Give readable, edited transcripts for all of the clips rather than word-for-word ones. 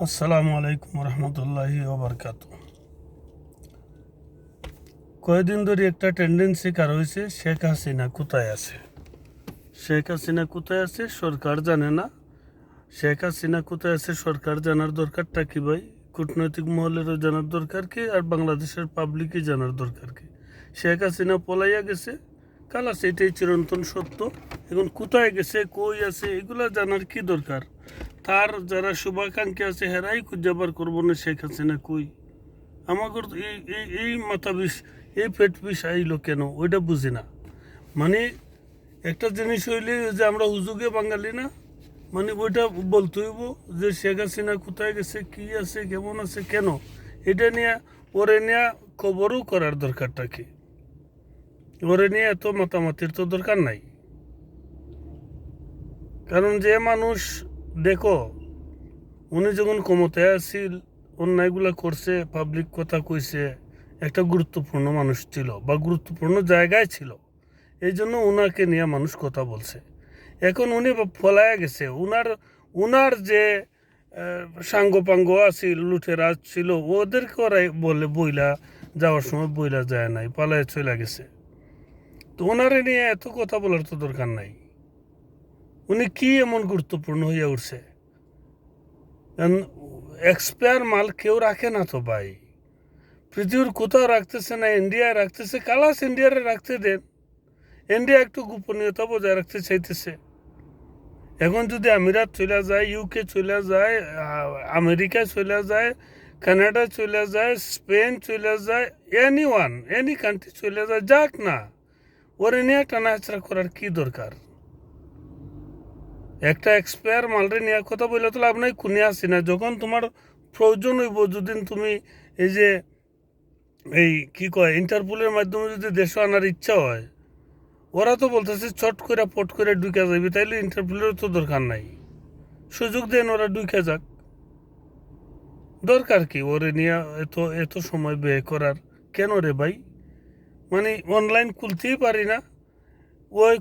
আসসালামু আলাইকুম রহমতুল্লাহি ওবরকাত। কয়েকদিন ধরে একটা টেন্ডেন্সি কার হয়েছে, শেখ হাসিনা কোথায় আছে। শেখ হাসিনা কোথায় আছে সরকার জানে না। শেখ হাসিনা কোথায় আছে সরকার জানার দরকারটা কি ভাই? কূটনৈতিক মহলেরও জানার দরকার কি, আর বাংলাদেশের পাবলিকই জানার দরকার কি? শেখ হাসিনা পলাইয়া গেছে, কালাস, এটাই চিরন্তন সত্য। এখন কোথায় গেছে, কই আছে, এগুলা জানার কি দরকার? তার যারা শুভাকাঙ্ক্ষী আছে হেরাই খুঁজাবার করবো না শেখ হাসিনা কই। আমাকে এই এই এই মাথা বিষ, এই পেট বিষ আইলো কেন ওইটা বুঝি না। মানে একটা জিনিস হইলে যে আমরা হুজুগে বাঙালি না, মানে ওইটা বলতে হইব যে শেখ হাসিনা কোথায় গেছে, কি আছে, কেমন আছে, কেন। এটা নিয়ে ওরে নিয়ে খবরও করার দরকারটা কি? ওরে নিয়ে এত মাতামাতির তো দরকার নাই। কারণ যে মানুষ, দেখো, উনি যখন ক্ষমতায় আসিল, অন্যায়গুলো করছে, পাবলিক কথা কইছে, একটা গুরুত্বপূর্ণ মানুষ ছিল বা গুরুত্বপূর্ণ জায়গায় ছিল, এই জন্য ওনাকে নিয়ে মানুষ কথা বলছে। এখন উনি ফলায়া গেছে, উনার যে সাঙ্গপাঙ্গ আছিল, লুঠেরা ছিল, ওদেরকে ওরাই বলে বইলা যাওয়ার সময় বইলা যায় নাই, পালায় চলে গেছে। তো ওনারে নিয়ে এত কথা বলার তো দরকার নাই। উনি কি এমন গুরুত্বপূর্ণ হইয়া উঠছে? এক্সপায়ার মাল কেউ রাখে না তো ভাই, পৃথিবীর কোথাও রাখতেছে না, ইন্ডিয়ায় রাখতেছে, কালাস ইন্ডিয়ারে রাখতে দেন। ইন্ডিয়া একটু গোপনীয়তা বজায় রাখতে চাইতেছে। এখন যদি আমিরাত চলে যায়, ইউকে চলে যায়, আমেরিকায় চলে যায়, কানাডা চলে যায়, স্পেন চলে যায়, এনি কান্ট্রি চলে যায়, যাক না, ওরে নিয়ে টানাহাচড়া করার কি দরকার? একটা এক্সপায়ার মালরে নিয়ে কথা বললে তো লাভ নাই। কোনে আসি না, যখন তোমার প্রয়োজন হইব, যদি তুমি এই যে এই কি কয় ইন্টারপোলের মাধ্যমে যদি দেশে আনার ইচ্ছা হয়, ওরা তো বলতেছে চট করে পট করে ঢুকে যাবে, তাইলে ইন্টারপোলের তো দরকার নাই। সুযোগ দেন, ওরা ঢুকে যাক। দরকার কি ওরে নিয়ে এত এত সময় ব্যয় করার? কেন রে ভাই? মানে অনলাইন খুলতেই পারি না, ওই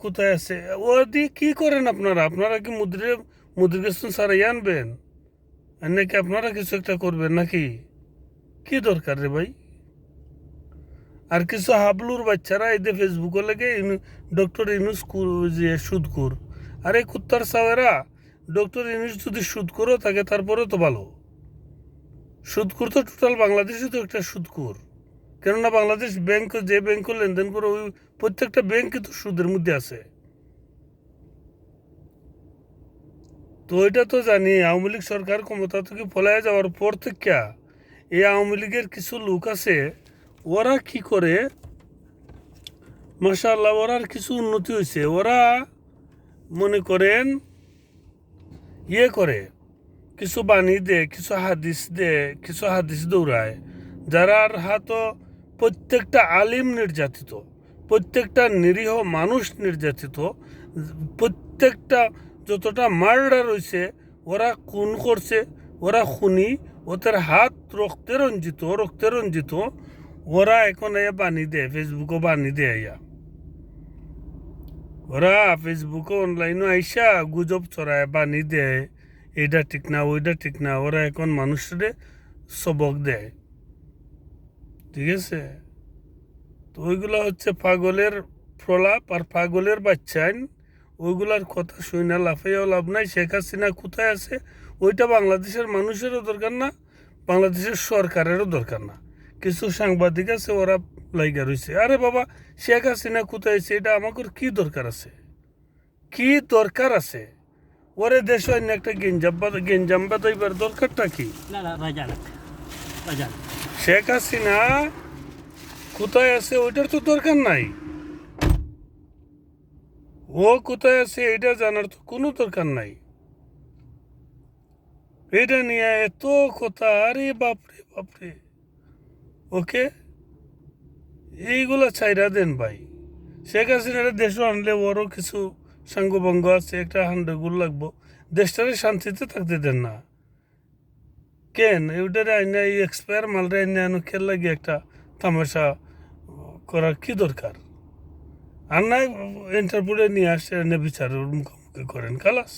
কোথায় আছে, ও দিয়ে কী করেন আপনারা? আপনারা কি মুদ্রিকেশন সারাই আনবেন, আর নাকি আপনারা কিছু একটা করবেন নাকি? কি দরকার রে ভাই? আর কিছু হাবলুর বাচ্চারা এদের ফেসবুকে লেগে ডক্টর ইনুস যে সুদকুর। আরে কুত্তার সাওয়েরা, ডক্টর ইনুস যদি সুদকুরও থাকে তারপরেও তো ভালো। সুদকুর তো টোটাল বাংলাদেশে তো একটা সুদকুর। কেননা বাংলাদেশ ব্যাংক, যে ব্যাংক লেনদেন করে, ওই প্রত্যেকটা ব্যাংক কিন্তু সুদের মধ্যে আছে। তো এটা তো জানি, আওয়ামী লীগ সরকার ক্ষমতা থেকে পলায় যাওয়ার পর থেকে এই আওয়ামী লীগের কিছু লোক আছে, ওরা কি করে, মাশাআল্লাহ, ওরার কিছু উন্নতি হয়েছে। ওরা মনে করেন করে, কিছু বাণী দে, কিছু হাদিস দৌড়ায়, যারার হাত প্রত্যেকটা আলিম নির্যাতিত, প্রত্যেকটা নিরীহ মানুষ নির্যাতিত, প্রত্যেকটা যতটা মার্ডার হয়েছে, ওরা খুন করছে, ওরা খুনি, ওদের হাত রক্তে রঞ্জিত। ওরা এখন বাণী দেয়, ফেসবুকও বাণী দেয়। ওরা ফেসবুকে অনলাইনে আইসা গুজব ছড়ায়, বাণী দেয়, এইটা ঠিক না, ওইটা ঠিক না। ওরা এখন মানুষের সবক দেয়, ঠিক আছে? তো ওইগুলো হচ্ছে পাগলের প্রলাপ আর পাগলের বাচ্চাইন। ওইগুলার কথা শুই না লাফাইয়াও লাভ নাই। শেখ হাসিনা কোথায় আছে ওইটা বাংলাদেশের মানুষেরও দরকার না, বাংলাদেশের সরকারেরও দরকার না। কিছু সাংবাদিক আছে, ওরা লাইগা রয়েছে। আরে বাবা, শেখ হাসিনা কোথায় আছে এটা আমাকে কি দরকার আছে? কি দরকার আছে? ওরে দেশ অন্য একটা গেঞ্জাম বাজাইবার দরকারটা কি? শেখ হাসিনা কোথায় আছে ওইটার তো দরকার নাই। ও কোথায় আছে এটা জানার তো কোনো দরকার নাই। এটা নিয়ে এত কথা, আরে বাপরে বাপরে। ওকে, এইগুলো ছাইরা দেন ভাই। শেখ হাসিনার দেশও আনলে ওরও কিছু সাঙ্গভঙ্গ আছে, একটা হান্ডগোল লাগবো। দেশটারে শান্তিতে থাকতে দেন না কেন? ওইটারে আইনা এই এক্সপায়ার মালরে আইনা খেল লাগে একটা তামাশা করার কি দরকার? আর নাই ইন্টারপুলে নিয়ে আসে, এনে বিচারের মুখোমুখি করেন, খালাস।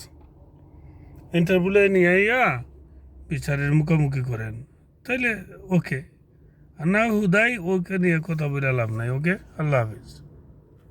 ইন্টারপুলে নিয়ে আইয়া বিচারের মুখোমুখি করেন, তাইলে ওকে। আর না হুদাই ওকে নিয়ে কথা বলে লাভ নাই। ওকে, আল্লাহ হাফিজ।